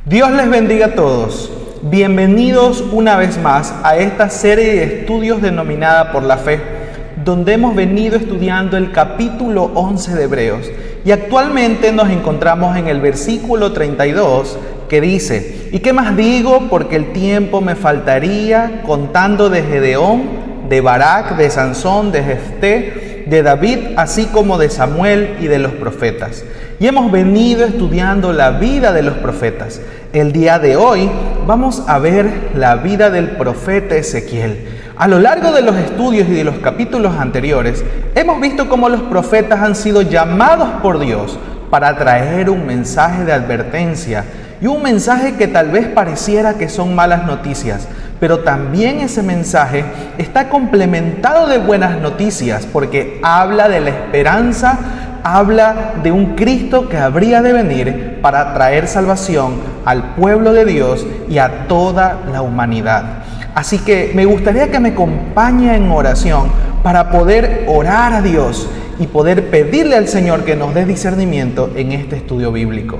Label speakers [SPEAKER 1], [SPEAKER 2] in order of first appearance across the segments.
[SPEAKER 1] Dios les bendiga a todos. Bienvenidos una vez más a esta serie de estudios denominada Por la Fe, donde hemos venido estudiando el capítulo 11 de Hebreos y actualmente nos encontramos en el versículo 32 que dice: ¿Y qué más digo? Porque el tiempo me faltaría contando de Gedeón, de Barak, de Sansón, de Jefté, de David, así como de Samuel y de los profetas. Y hemos venido estudiando la vida de los profetas. El día de hoy vamos a ver la vida del profeta Ezequiel. A lo largo de los estudios y de los capítulos anteriores, hemos visto cómo los profetas han sido llamados por Dios para traer un mensaje de advertencia y un mensaje que tal vez pareciera que son malas noticias, pero también ese mensaje está complementado de buenas noticias porque habla de la esperanza, habla de un Cristo que habría de venir para traer salvación al pueblo de Dios y a toda la humanidad. Así que me gustaría que me acompañe en oración para poder orar a Dios y poder pedirle al Señor que nos dé discernimiento en este estudio bíblico.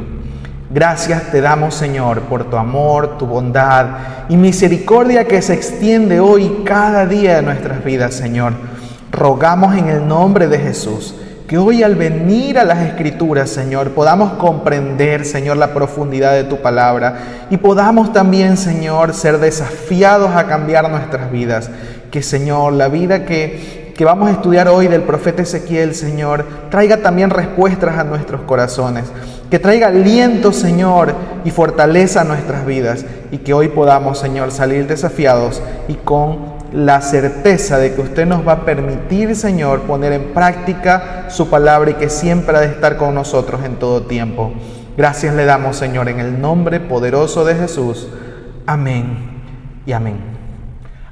[SPEAKER 1] Gracias te damos, Señor, por tu amor, tu bondad y misericordia que se extiende hoy y cada día de nuestras vidas, Señor. Rogamos en el nombre de Jesús que hoy al venir a las Escrituras, Señor, podamos comprender, Señor, la profundidad de tu palabra y podamos también, Señor, ser desafiados a cambiar nuestras vidas. Que, Señor, la vida que vamos a estudiar hoy del profeta Ezequiel, Señor, traiga también respuestas a nuestros corazones. Que traiga aliento, Señor, y fortaleza a nuestras vidas. Y que hoy podamos, Señor, salir desafiados y con la certeza de que usted nos va a permitir, Señor, poner en práctica su palabra y que siempre ha de estar con nosotros en todo tiempo. Gracias le damos, Señor, en el nombre poderoso de Jesús. Amén y amén.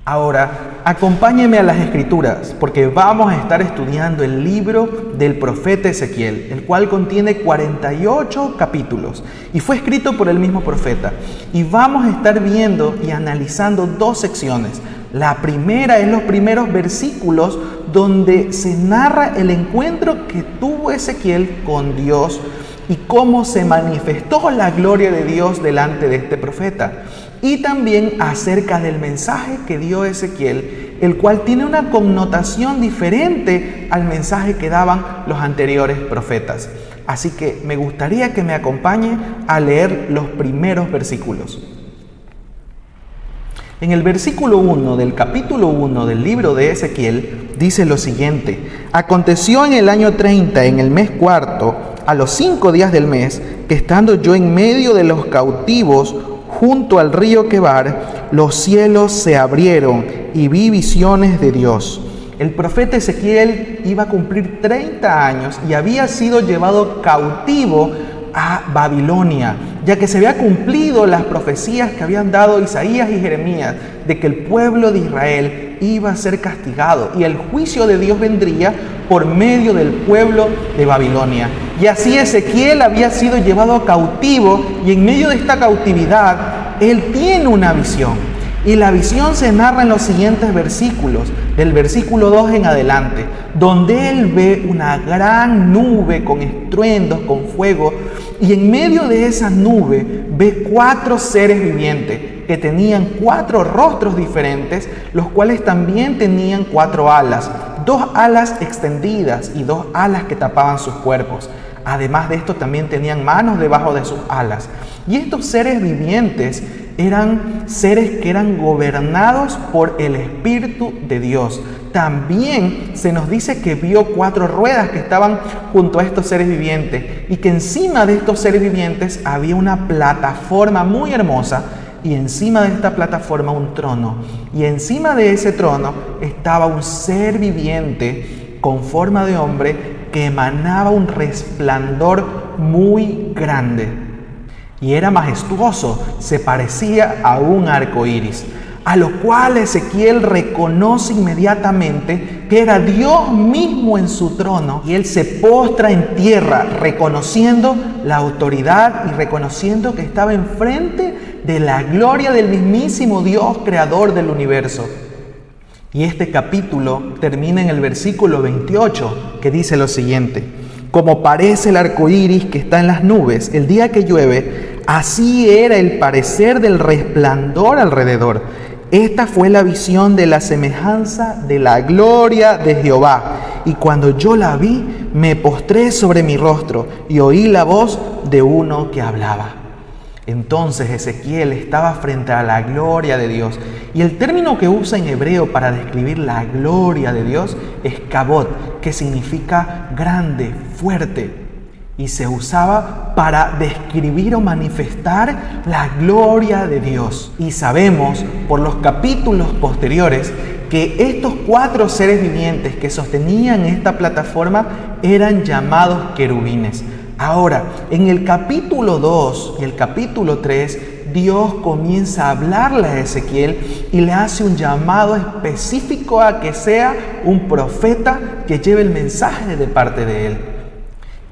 [SPEAKER 1] Ahora, acompáñeme a las Escrituras, porque vamos a estar estudiando el libro del profeta Ezequiel, el cual contiene 48 capítulos y fue escrito por el mismo profeta. Y vamos a estar viendo y analizando dos secciones. La primera es los primeros versículos donde se narra el encuentro que tuvo Ezequiel con Dios y cómo se manifestó la gloria de Dios delante de este profeta. Y también acerca del mensaje que dio Ezequiel, el cual tiene una connotación diferente al mensaje que daban los anteriores profetas. Así que me gustaría que me acompañe a leer los primeros versículos. En el versículo 1 del capítulo 1 del libro de Ezequiel dice lo siguiente: Aconteció en el año 30, en el mes cuarto, a los 5 días del mes, que estando yo en medio de los cautivos, junto al río Quebar, los cielos se abrieron y vi visiones de Dios. El profeta Ezequiel iba a cumplir 30 años y había sido llevado cautivo a Babilonia, ya que se había cumplido las profecías que habían dado Isaías y Jeremías de que el pueblo de Israel iba a ser castigado y el juicio de Dios vendría por medio del pueblo de Babilonia. Y así Ezequiel había sido llevado cautivo y en medio de esta cautividad él tiene una visión. Y la visión se narra en los siguientes versículos, del versículo 2 en adelante, donde él ve una gran nube con estruendos, con fuego, y en medio de esa nube ve 4 seres vivientes que tenían 4 rostros diferentes, los cuales también tenían 4 alas, 2 alas extendidas y 2 alas que tapaban sus cuerpos. Además de esto también tenían manos debajo de sus alas. Y estos seres vivientes eran seres que eran gobernados por el Espíritu de Dios. También se nos dice que vio 4 ruedas que estaban junto a estos seres vivientes y que encima de estos seres vivientes había una plataforma muy hermosa y encima de esta plataforma un trono. Y encima de ese trono estaba un ser viviente con forma de hombre que emanaba un resplandor muy grande. Y era majestuoso, se parecía a un arco iris, a lo cual Ezequiel reconoce inmediatamente que era Dios mismo en su trono, y él se postra en tierra, reconociendo la autoridad y reconociendo que estaba enfrente de la gloria del mismísimo Dios, creador del universo. Y este capítulo termina en el versículo 28, que dice lo siguiente: Como parece el arco iris que está en las nubes el día que llueve, Así era el parecer del resplandor alrededor. Esta fue la visión de la semejanza de la gloria de Jehová. Y cuando yo la vi, me postré sobre mi rostro y oí la voz de uno que hablaba. Entonces Ezequiel estaba frente a la gloria de Dios. Y el término que usa en hebreo para describir la gloria de Dios es kabod, que significa grande, fuerte. Y se usaba para describir o manifestar la gloria de Dios. Y sabemos por los capítulos posteriores que estos 4 seres vivientes que sostenían esta plataforma eran llamados querubines. Ahora, en el capítulo 2 y el capítulo 3, Dios comienza a hablarle a Ezequiel y le hace un llamado específico a que sea un profeta que lleve el mensaje de parte de él.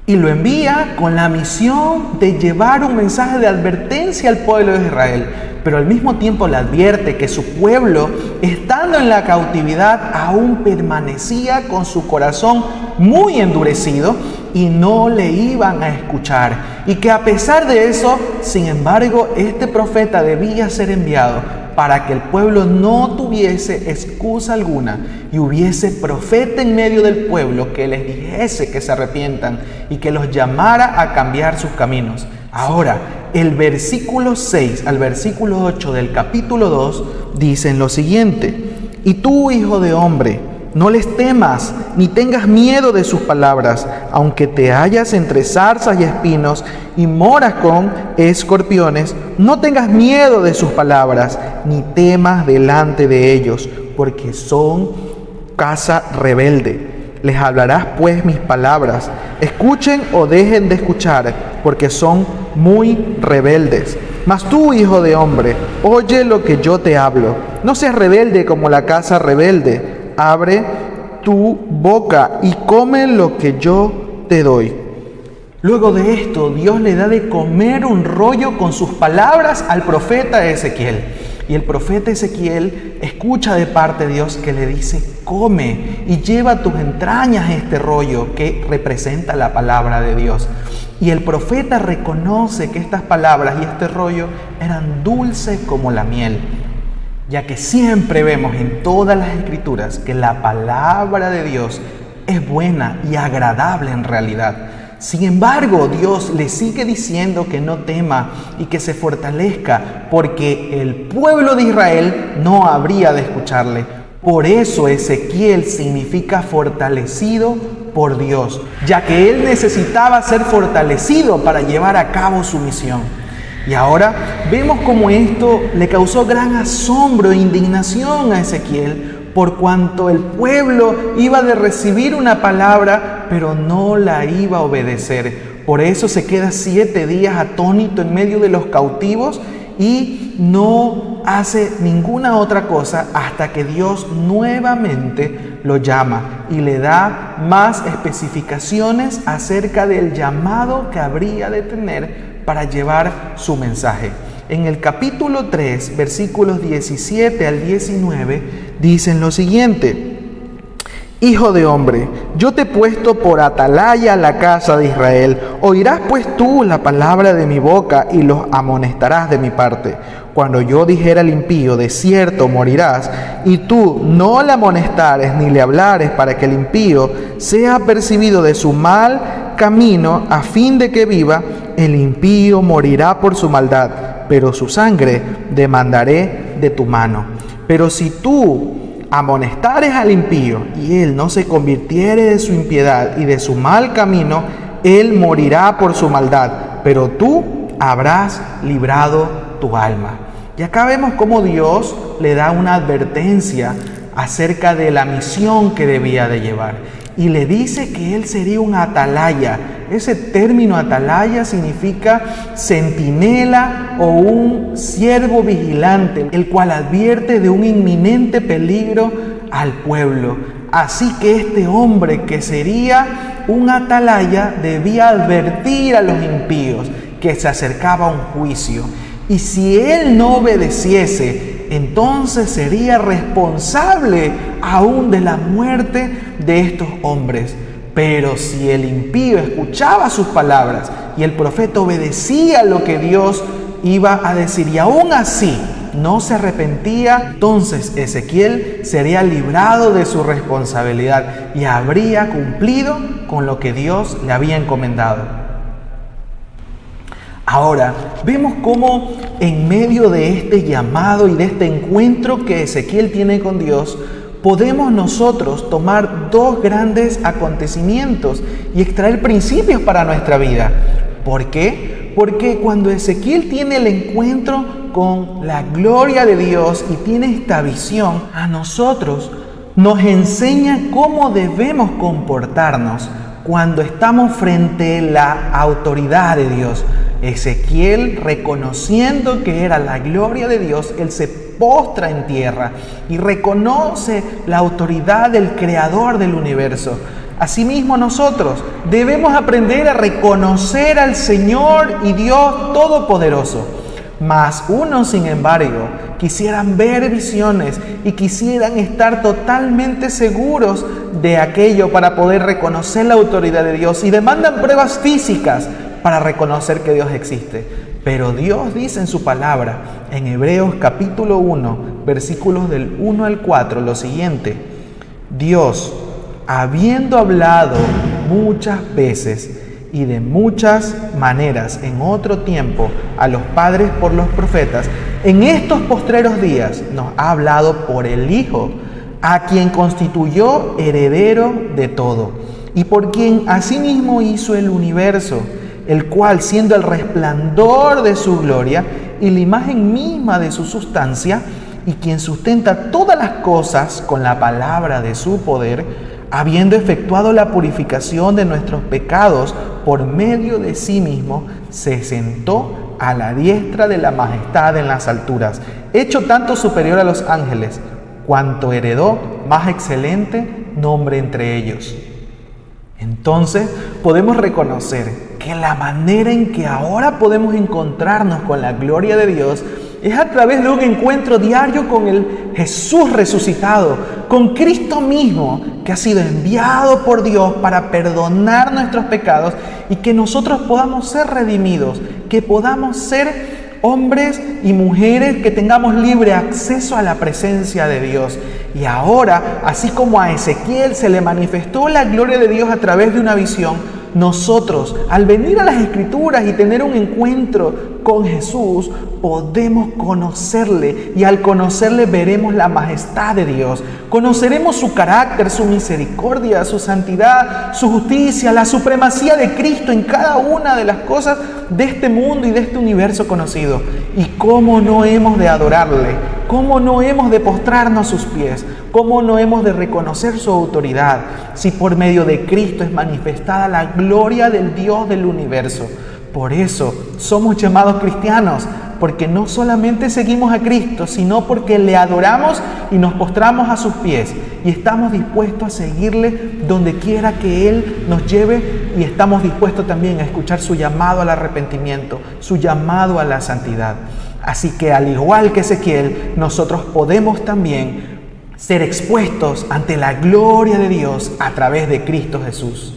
[SPEAKER 1] Y lo envía con la misión de llevar un mensaje de advertencia al pueblo de Israel. Pero al mismo tiempo le advierte que su pueblo, estando en la cautividad, aún permanecía con su corazón muy endurecido y no le iban a escuchar. Y que a pesar de eso, sin embargo, este profeta debía ser enviado para que el pueblo no tuviese excusa alguna y hubiese profeta en medio del pueblo que les dijese que se arrepientan y que los llamara a cambiar sus caminos. Ahora, el versículo 6 al versículo 8 del capítulo 2 dicen lo siguiente: Y tú, hijo de hombre, no les temas, ni tengas miedo de sus palabras, aunque te hallas entre zarzas y espinos y moras con escorpiones, no tengas miedo de sus palabras, ni temas delante de ellos, porque son casa rebelde. Les hablarás pues mis palabras, escuchen o dejen de escuchar, porque son muy rebeldes. Mas tú, hijo de hombre, oye lo que yo te hablo. No seas rebelde como la casa rebelde. Abre tu boca y come lo que yo te doy. Luego de esto, Dios le da de comer un rollo con sus palabras al profeta Ezequiel. Y el profeta Ezequiel escucha de parte de Dios que le dice: come y lleva a tus entrañas este rollo que representa la palabra de Dios. Y el profeta reconoce que estas palabras y este rollo eran dulces como la miel, ya que siempre vemos en todas las escrituras que la palabra de Dios es buena y agradable en realidad. Sin embargo, Dios le sigue diciendo que no tema y que se fortalezca, porque el pueblo de Israel no habría de escucharle. Por eso Ezequiel significa fortalecido por Dios, ya que él necesitaba ser fortalecido para llevar a cabo su misión. Y ahora vemos cómo esto le causó gran asombro e indignación a Ezequiel, por cuanto el pueblo iba de recibir una palabra, pero no la iba a obedecer. Por eso se queda 7 días atónito en medio de los cautivos y no hace ninguna otra cosa hasta que Dios nuevamente lo llama y le da más especificaciones acerca del llamado que habría de tener para llevar su mensaje. En el capítulo 3, versículos 17 al 19, dicen lo siguiente: Hijo de hombre, yo te he puesto por atalaya a la casa de Israel. Oirás pues tú la palabra de mi boca y los amonestarás de mi parte. Cuando yo dijera al impío, de cierto morirás, y tú no le amonestares ni le hablares para que el impío sea apercibido de su mal camino, a fin de que viva, el impío morirá por su maldad, pero su sangre demandaré de tu mano. Pero si tú amonestares al impío y él no se convirtiere de su impiedad y de su mal camino, él morirá por su maldad, pero tú habrás librado tu alma. Y acá vemos cómo Dios le da una advertencia acerca de la misión que debía de llevar. Y le dice que él sería un atalaya. Ese término atalaya significa centinela o un siervo vigilante, el cual advierte de un inminente peligro al pueblo. Así que este hombre, que sería un atalaya, debía advertir a los impíos que se acercaba un juicio. Y si él no obedeciese, entonces sería responsable aún de la muerte de estos hombres. Pero si el impío escuchaba sus palabras y el profeta obedecía lo que Dios iba a decir, y aún así no se arrepentía, entonces Ezequiel sería librado de su responsabilidad y habría cumplido con lo que Dios le había encomendado. Ahora, vemos cómo en medio de este llamado y de este encuentro que Ezequiel tiene con Dios, podemos nosotros tomar dos grandes acontecimientos y extraer principios para nuestra vida. ¿Por qué? Porque cuando Ezequiel tiene el encuentro con la gloria de Dios y tiene esta visión, a nosotros nos enseña cómo debemos comportarnos cuando estamos frente a la autoridad de Dios. Ezequiel, reconociendo que era la gloria de Dios, él se postra en tierra y reconoce la autoridad del Creador del universo. Asimismo, nosotros debemos aprender a reconocer al Señor y Dios Todopoderoso. Mas unos, sin embargo, quisieran ver visiones y quisieran estar totalmente seguros de aquello para poder reconocer la autoridad de Dios y demandan pruebas físicas para reconocer que Dios existe. Pero Dios dice en su palabra, en Hebreos capítulo 1, versículos del 1 al 4, lo siguiente: Dios, habiendo hablado muchas veces y de muchas maneras en otro tiempo a los padres por los profetas, en estos postreros días nos ha hablado por el Hijo, a quien constituyó heredero de todo, y por quien asimismo hizo el universo, el cual, siendo el resplandor de su gloria y la imagen misma de su sustancia, y quien sustenta todas las cosas con la palabra de su poder, habiendo efectuado la purificación de nuestros pecados por medio de sí mismo, se sentó a la diestra de la majestad en las alturas, hecho tanto superior a los ángeles, cuanto heredó más excelente nombre entre ellos. Entonces podemos reconocer que la manera en que ahora podemos encontrarnos con la gloria de Dios es a través de un encuentro diario con el Jesús resucitado, con Cristo mismo, que ha sido enviado por Dios para perdonar nuestros pecados y que nosotros podamos ser redimidos, que podamos ser hombres y mujeres que tengamos libre acceso a la presencia de Dios. Y ahora, así como a Ezequiel se le manifestó la gloria de Dios a través de una visión, nosotros, al venir a las Escrituras y tener un encuentro con Jesús, podemos conocerle, y al conocerle veremos la majestad de Dios. Conoceremos su carácter, su misericordia, su santidad, su justicia, la supremacía de Cristo en cada una de las cosas de este mundo y de este universo conocido. Y cómo no hemos de adorarle, cómo no hemos de postrarnos a sus pies, cómo no hemos de reconocer su autoridad, si por medio de Cristo es manifestada la gloria del Dios del universo. Por eso somos llamados cristianos, porque no solamente seguimos a Cristo, sino porque le adoramos y nos postramos a sus pies y estamos dispuestos a seguirle donde quiera que Él nos lleve, y estamos dispuestos también a escuchar su llamado al arrepentimiento, su llamado a la santidad. Así que al igual que Ezequiel, nosotros podemos también ser expuestos ante la gloria de Dios a través de Cristo Jesús.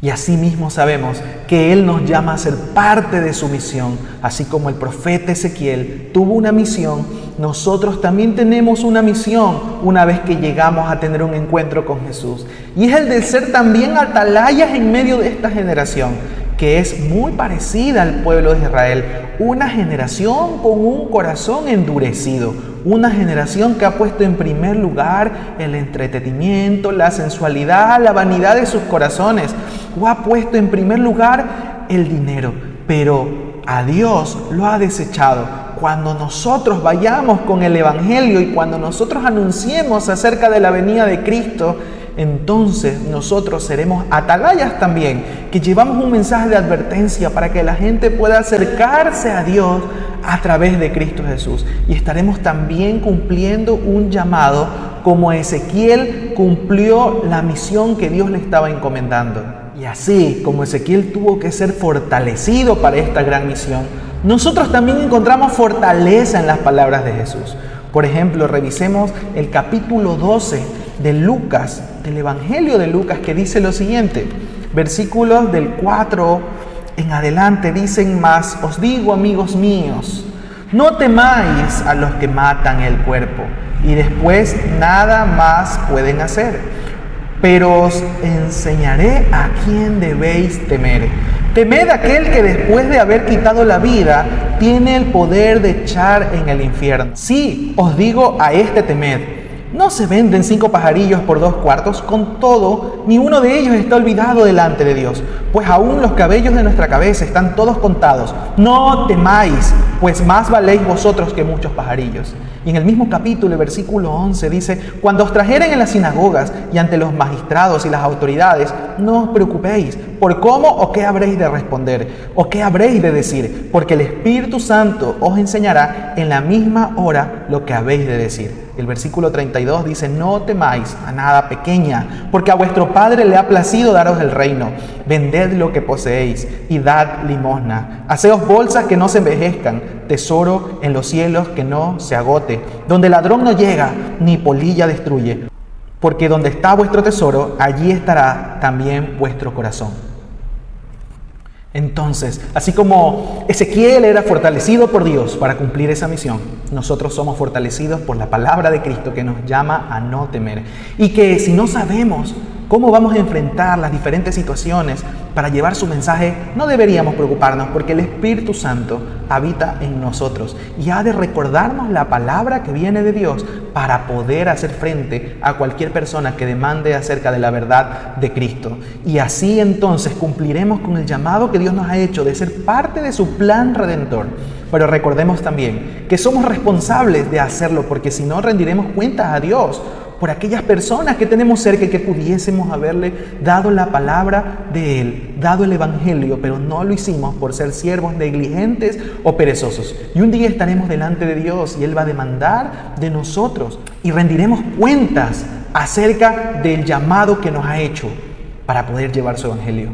[SPEAKER 1] Y asimismo sabemos que Él nos llama a ser parte de su misión. Así como el profeta Ezequiel tuvo una misión, nosotros también tenemos una misión una vez que llegamos a tener un encuentro con Jesús. Y es el de ser también atalayas en medio de esta generación, que es muy parecida al pueblo de Israel. Una generación con un corazón endurecido. Una generación que ha puesto en primer lugar el entretenimiento, la sensualidad, la vanidad de sus corazones. O ha puesto en primer lugar el dinero. Pero a Dios lo ha desechado. Cuando nosotros vayamos con el Evangelio y cuando nosotros anunciemos acerca de la venida de Cristo, entonces nosotros seremos atalayas también, que llevamos un mensaje de advertencia para que la gente pueda acercarse a Dios a través de Cristo Jesús. Y estaremos también cumpliendo un llamado como Ezequiel cumplió la misión que Dios le estaba encomendando. Y así como Ezequiel tuvo que ser fortalecido para esta gran misión, nosotros también encontramos fortaleza en las palabras de Jesús. Por ejemplo, revisemos el capítulo 12 de Lucas, del Evangelio de Lucas, que dice lo siguiente, versículos del 4 en adelante dicen más, os digo, amigos míos, no temáis a los que matan el cuerpo y después nada más pueden hacer, pero os enseñaré a quién debéis temer. Temed a aquel que después de haber quitado la vida tiene el poder de echar en el infierno. Sí, os digo, a este temed. ¿No se venden 5 pajarillos por 2 cuartos? Con todo, ni uno de ellos está olvidado delante de Dios, pues aún los cabellos de nuestra cabeza están todos contados. No temáis, pues más valéis vosotros que muchos pajarillos. Y en el mismo capítulo, el versículo 11 dice, cuando os trajeren en las sinagogas y ante los magistrados y las autoridades, no os preocupéis por cómo o qué habréis de responder o qué habréis de decir, porque el Espíritu Santo os enseñará en la misma hora lo que habéis de decir. El versículo 32 dice, no temáis a nada pequeña, porque a vuestro Padre le ha placido daros el reino. Vended lo que poseéis y dad limosna. Haceos bolsas que no se envejezcan, tesoro en los cielos que no se agote, donde ladrón no llega ni polilla destruye. Porque donde está vuestro tesoro, allí estará también vuestro corazón. Entonces, así como Ezequiel era fortalecido por Dios para cumplir esa misión, nosotros somos fortalecidos por la palabra de Cristo que nos llama a no temer. Y que si no sabemos cómo vamos a enfrentar las diferentes situaciones para llevar su mensaje, no deberíamos preocuparnos, porque el Espíritu Santo habita en nosotros y ha de recordarnos la palabra que viene de Dios para poder hacer frente a cualquier persona que demande acerca de la verdad de Cristo. Y así entonces cumpliremos con el llamado que Dios nos ha hecho de ser parte de su plan redentor. Pero recordemos también que somos responsables de hacerlo, porque si no rendiremos cuentas a Dios por aquellas personas que tenemos cerca y que pudiésemos haberle dado la palabra de Él, dado el Evangelio, pero no lo hicimos por ser siervos negligentes o perezosos. Y un día estaremos delante de Dios y Él va a demandar de nosotros y rendiremos cuentas acerca del llamado que nos ha hecho para poder llevar su Evangelio.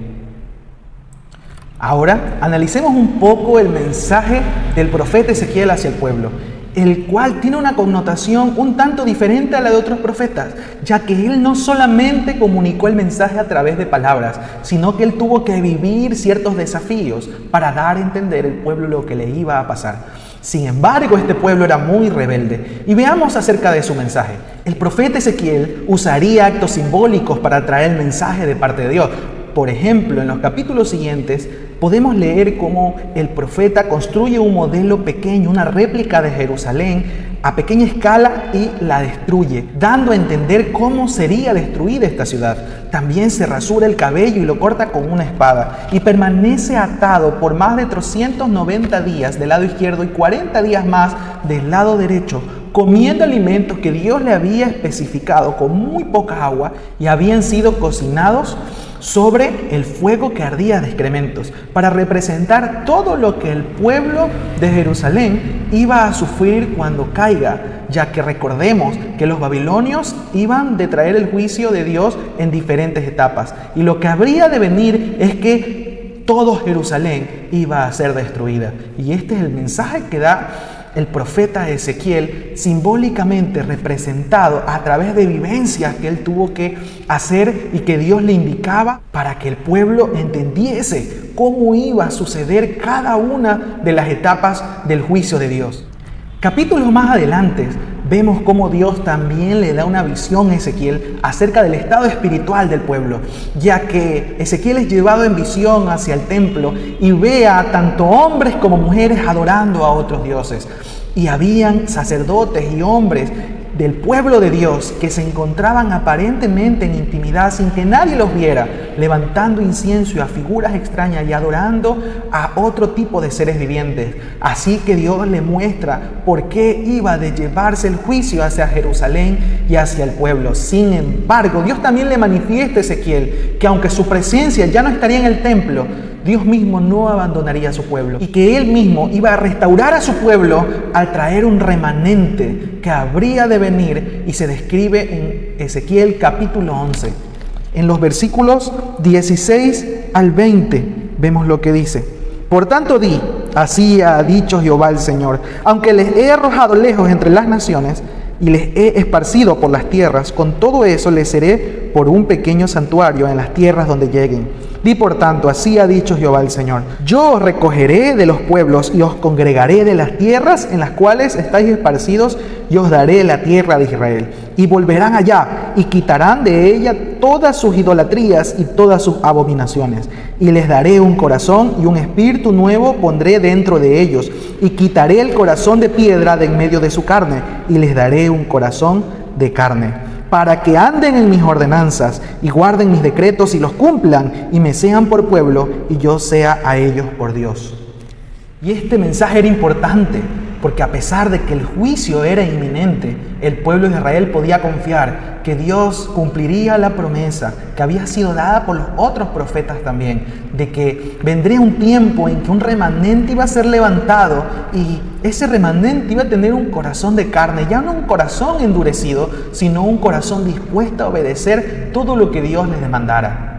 [SPEAKER 1] Ahora, analicemos un poco el mensaje del profeta Ezequiel hacia el pueblo, el cual tiene una connotación un tanto diferente a la de otros profetas, ya que él no solamente comunicó el mensaje a través de palabras, sino que él tuvo que vivir ciertos desafíos para dar a entender al pueblo lo que le iba a pasar. Sin embargo, este pueblo era muy rebelde. Y veamos acerca de su mensaje. El profeta Ezequiel usaría actos simbólicos para traer el mensaje de parte de Dios. Por ejemplo, en los capítulos siguientes podemos leer cómo el profeta construye un modelo pequeño, una réplica de Jerusalén a pequeña escala y la destruye, dando a entender cómo sería destruida esta ciudad. También se rasura el cabello y lo corta con una espada y permanece atado por más de 390 días del lado izquierdo y 40 días más del lado derecho, comiendo alimentos que Dios le había especificado con muy poca agua y habían sido cocinados sobre el fuego que ardía de excrementos, para representar todo lo que el pueblo de Jerusalén iba a sufrir cuando caiga, ya que recordemos que los babilonios iban de traer el juicio de Dios en diferentes etapas, y lo que habría de venir es que todo Jerusalén iba a ser destruida. Y este es el mensaje que da el profeta Ezequiel, simbólicamente representado a través de vivencias que él tuvo que hacer y que Dios le indicaba para que el pueblo entendiese cómo iba a suceder cada una de las etapas del juicio de Dios. Capítulos más adelante vemos cómo Dios también le da una visión a Ezequiel acerca del estado espiritual del pueblo, ya que Ezequiel es llevado en visión hacia el templo y ve a tanto hombres como mujeres adorando a otros dioses. Y habían sacerdotes y hombres del pueblo de Dios que se encontraban aparentemente en intimidad sin que nadie los viera, levantando incienso a figuras extrañas y adorando a otro tipo de seres vivientes. Así que Dios le muestra por qué iba de llevarse el juicio hacia Jerusalén y hacia el pueblo. Sin embargo, Dios también le manifiesta a Ezequiel que aunque su presencia ya no estaría en el templo, Dios mismo no abandonaría a su pueblo y que Él mismo iba a restaurar a su pueblo al traer un remanente que habría de venir, y se describe en Ezequiel capítulo 11. En los versículos 16 al 20 vemos lo que dice: Por tanto di, así ha dicho Jehová el Señor, aunque les he arrojado lejos entre las naciones y les he esparcido por las tierras, con todo eso les seré por un pequeño santuario en las tierras donde lleguen. Di por tanto, así ha dicho Jehová el Señor: yo os recogeré de los pueblos y os congregaré de las tierras en las cuales estáis esparcidos, y os daré la tierra de Israel. Y volverán allá y quitarán de ella todas sus idolatrías y todas sus abominaciones. Y les daré un corazón y un espíritu nuevo pondré dentro de ellos. Y quitaré el corazón de piedra de en medio de su carne y les daré un corazón de carne, para que anden en mis ordenanzas y guarden mis decretos y los cumplan, y me sean por pueblo y yo sea a ellos por Dios. Y este mensaje era importante, porque a pesar de que el juicio era inminente, el pueblo de Israel podía confiar que Dios cumpliría la promesa que había sido dada por los otros profetas también, de que vendría un tiempo en que un remanente iba a ser levantado y ese remanente iba a tener un corazón de carne, ya no un corazón endurecido, sino un corazón dispuesto a obedecer todo lo que Dios les demandara.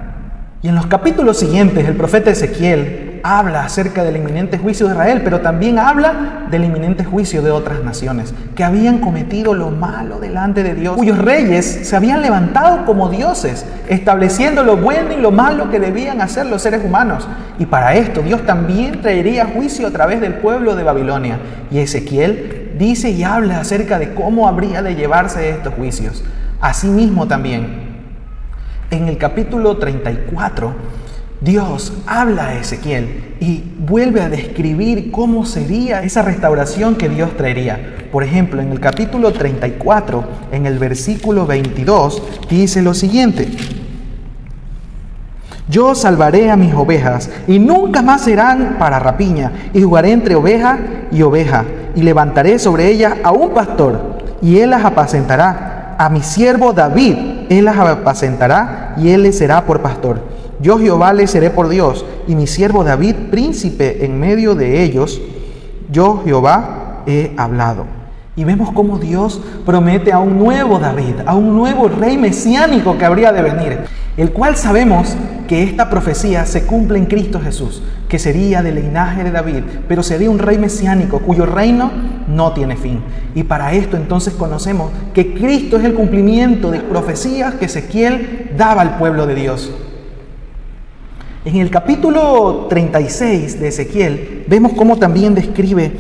[SPEAKER 1] Y en los capítulos siguientes, el profeta Ezequiel habla acerca del inminente juicio de Israel, pero también habla del inminente juicio de otras naciones que habían cometido lo malo delante de Dios, cuyos reyes se habían levantado como dioses, estableciendo lo bueno y lo malo que debían hacer los seres humanos. Y para esto Dios también traería juicio a través del pueblo de Babilonia. Y Ezequiel dice y habla acerca de cómo habría de llevarse estos juicios. Asimismo también, en el capítulo 34, Dios habla a Ezequiel y vuelve a describir cómo sería esa restauración que Dios traería. Por ejemplo, en el capítulo 34, en el versículo 22, dice lo siguiente: yo salvaré a mis ovejas y nunca más serán para rapiña, y jugaré entre oveja y oveja, y levantaré sobre ellas a un pastor, y él las apacentará. A mi siervo David, él las apacentará, y él le será por pastor. Yo Jehová le seré por Dios, y mi siervo David príncipe en medio de ellos. Yo Jehová he hablado. Y vemos cómo Dios promete a un nuevo David, a un nuevo rey mesiánico que habría de venir, el cual sabemos que esta profecía se cumple en Cristo Jesús, que sería del linaje de David, pero sería un rey mesiánico cuyo reino no tiene fin. Y para esto entonces conocemos que Cristo es el cumplimiento de profecías que Ezequiel daba al pueblo de Dios. En el capítulo 36 de Ezequiel vemos cómo también describe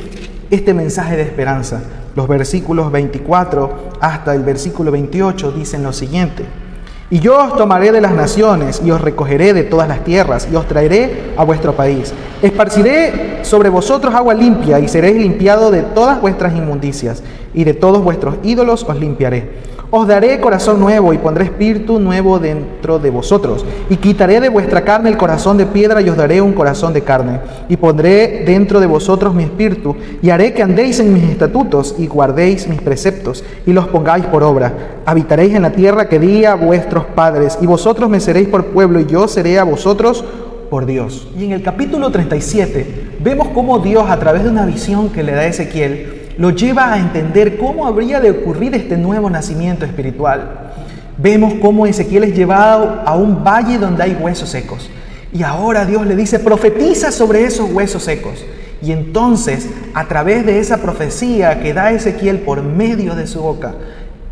[SPEAKER 1] este mensaje de esperanza. Los versículos 24 hasta el versículo 28 dicen lo siguiente: y yo os tomaré de las naciones y os recogeré de todas las tierras y os traeré a vuestro país. Esparciré sobre vosotros agua limpia y seréis limpiados de todas vuestras inmundicias y de todos vuestros ídolos os limpiaré. Os daré corazón nuevo y pondré espíritu nuevo dentro de vosotros. Y quitaré de vuestra carne el corazón de piedra y os daré un corazón de carne. Y pondré dentro de vosotros mi espíritu y haré que andéis en mis estatutos y guardéis mis preceptos y los pongáis por obra. Habitaréis en la tierra que di a vuestros padres y vosotros me seréis por pueblo y yo seré a vosotros por Dios. Y en el capítulo 37 vemos cómo Dios, a través de una visión que le da a Ezequiel, lo lleva a entender cómo habría de ocurrir este nuevo nacimiento espiritual. Vemos cómo Ezequiel es llevado a un valle donde hay huesos secos. Y ahora Dios le dice: profetiza sobre esos huesos secos. Y entonces, a través de esa profecía que da Ezequiel por medio de su boca,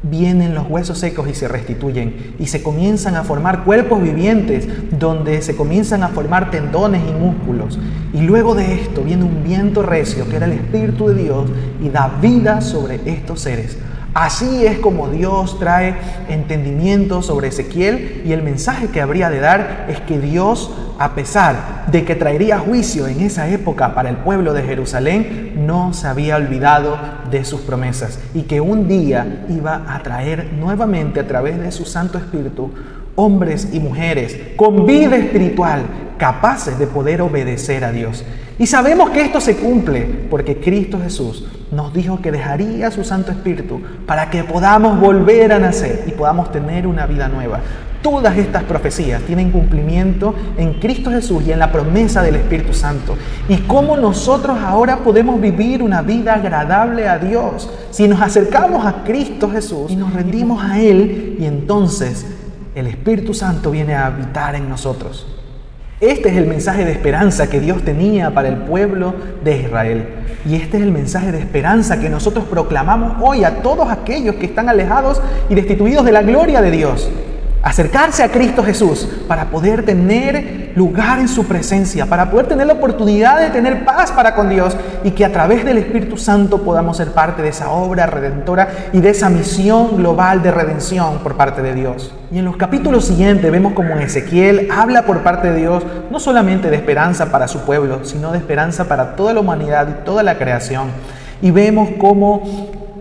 [SPEAKER 1] vienen los huesos secos y se restituyen. Y se comienzan a formar cuerpos vivientes, donde se comienzan a formar tendones y músculos. Y luego de esto viene un viento recio, que era el Espíritu de Dios, y da vida sobre estos seres. Así es como Dios trae entendimiento sobre Ezequiel, y el mensaje que habría de dar es que Dios, a pesar de que traería juicio en esa época para el pueblo de Jerusalén, no se había olvidado de sus promesas y que un día iba a traer nuevamente a través de su Santo Espíritu hombres y mujeres con vida espiritual, capaces de poder obedecer a Dios. Y sabemos que esto se cumple porque Cristo Jesús nos dijo que dejaría su Santo Espíritu para que podamos volver a nacer y podamos tener una vida nueva. Todas estas profecías tienen cumplimiento en Cristo Jesús y en la promesa del Espíritu Santo. Y cómo nosotros ahora podemos vivir una vida agradable a Dios si nos acercamos a Cristo Jesús y nos rendimos a Él, y entonces el Espíritu Santo viene a habitar en nosotros. Este es el mensaje de esperanza que Dios tenía para el pueblo de Israel. Y este es el mensaje de esperanza que nosotros proclamamos hoy a todos aquellos que están alejados y destituidos de la gloria de Dios. acercarse a Cristo Jesús para poder tener lugar en su presencia, para poder tener la oportunidad de tener paz para con Dios y que a través del Espíritu Santo podamos ser parte de esa obra redentora y de esa misión global de redención por parte de Dios. Y en los capítulos siguientes vemos como Ezequiel habla por parte de Dios no solamente de esperanza para su pueblo, sino de esperanza para toda la humanidad y toda la creación. Y vemos cómo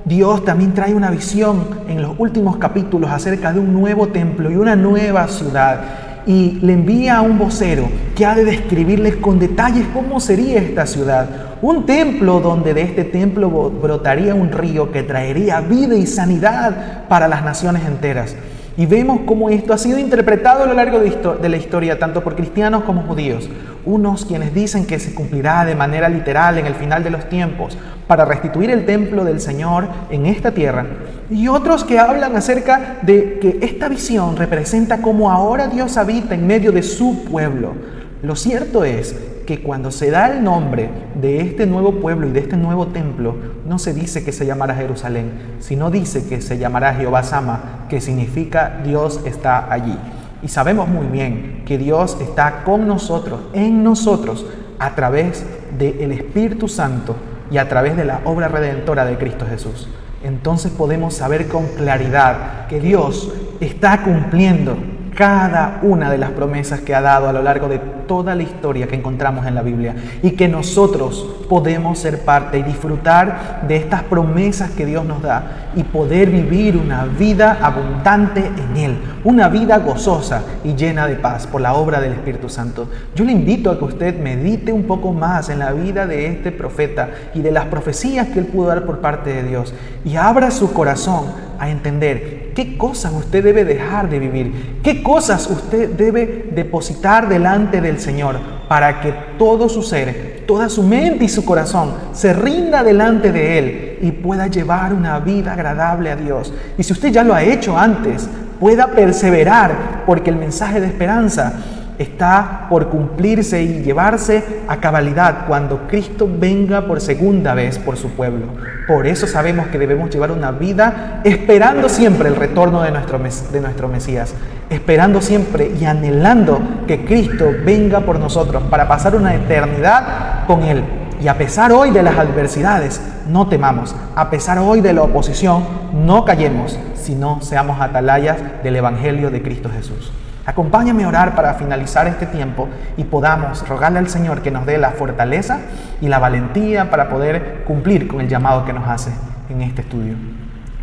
[SPEAKER 1] Dios también trae una visión en los últimos capítulos acerca de un nuevo templo y una nueva ciudad. Y le envía a un vocero que ha de describirles con detalles cómo sería esta ciudad. Un templo donde de este templo brotaría un río que traería vida y sanidad para las naciones enteras. Y vemos cómo esto ha sido interpretado a lo largo de la historia, tanto por cristianos como judíos. Unos quienes dicen que se cumplirá de manera literal en el final de los tiempos para restituir el templo del Señor en esta tierra. Y otros que hablan acerca de que esta visión representa cómo ahora Dios habita en medio de su pueblo. Lo cierto es que cuando se da el nombre de este nuevo pueblo y de este nuevo templo, no se dice que se llamará Jerusalén, sino dice que se llamará Jehová Sama, que significa Dios está allí. Y sabemos muy bien que Dios está con nosotros, en nosotros, a través del Espíritu Santo y a través de la obra redentora de Cristo Jesús. Entonces podemos saber con claridad que Dios está cumpliendo cada una de las promesas que ha dado a lo largo de toda la historia que encontramos en la Biblia y que nosotros podemos ser parte y disfrutar de estas promesas que Dios nos da y poder vivir una vida abundante en Él, una vida gozosa y llena de paz por la obra del Espíritu Santo. Yo le invito a que usted medite un poco más en la vida de este profeta y de las profecías que él pudo dar por parte de Dios y abra su corazón a entender qué cosas usted debe dejar de vivir, qué cosas usted debe depositar delante del Señor para que todo su ser, toda su mente y su corazón se rinda delante de Él y pueda llevar una vida agradable a Dios. Y si usted ya lo ha hecho antes, pueda perseverar porque el mensaje de esperanza está por cumplirse y llevarse a cabalidad cuando Cristo venga por segunda vez por su pueblo. Por eso sabemos que debemos llevar una vida esperando siempre el retorno de nuestro Mesías, esperando siempre y anhelando que Cristo venga por nosotros para pasar una eternidad con Él. Y a pesar hoy de las adversidades, no temamos. A pesar hoy de la oposición, no callemos, sino seamos atalayas del Evangelio de Cristo Jesús. Acompáñame a orar para finalizar este tiempo y podamos rogarle al Señor que nos dé la fortaleza y la valentía para poder cumplir con el llamado que nos hace en este estudio.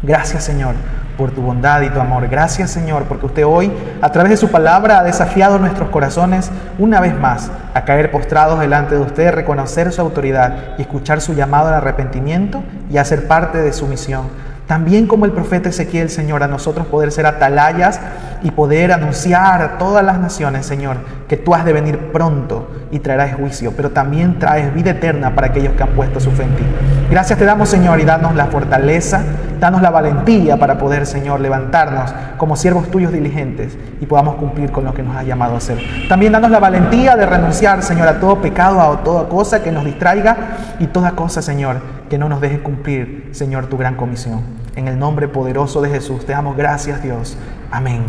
[SPEAKER 1] Gracias, Señor, por tu bondad y tu amor. Gracias, Señor, porque usted hoy, a través de su palabra, ha desafiado nuestros corazones una vez más a caer postrados delante de usted, reconocer su autoridad y escuchar su llamado al arrepentimiento y a ser parte de su misión. También como el profeta Ezequiel, Señor, a nosotros poder ser atalayas y poder anunciar a todas las naciones, Señor, que tú has de venir pronto y traerás juicio, pero también traes vida eterna para aquellos que han puesto su fe en ti. Gracias te damos, Señor, y danos la fortaleza, danos la valentía para poder, Señor, levantarnos como siervos tuyos diligentes y podamos cumplir con lo que nos has llamado a hacer. También danos la valentía de renunciar, Señor, a todo pecado, a toda cosa que nos distraiga y toda cosa, Señor, que no nos deje cumplir, Señor, tu gran comisión. En el nombre poderoso de Jesús te damos gracias, Dios. Amén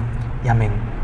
[SPEAKER 1] y amén.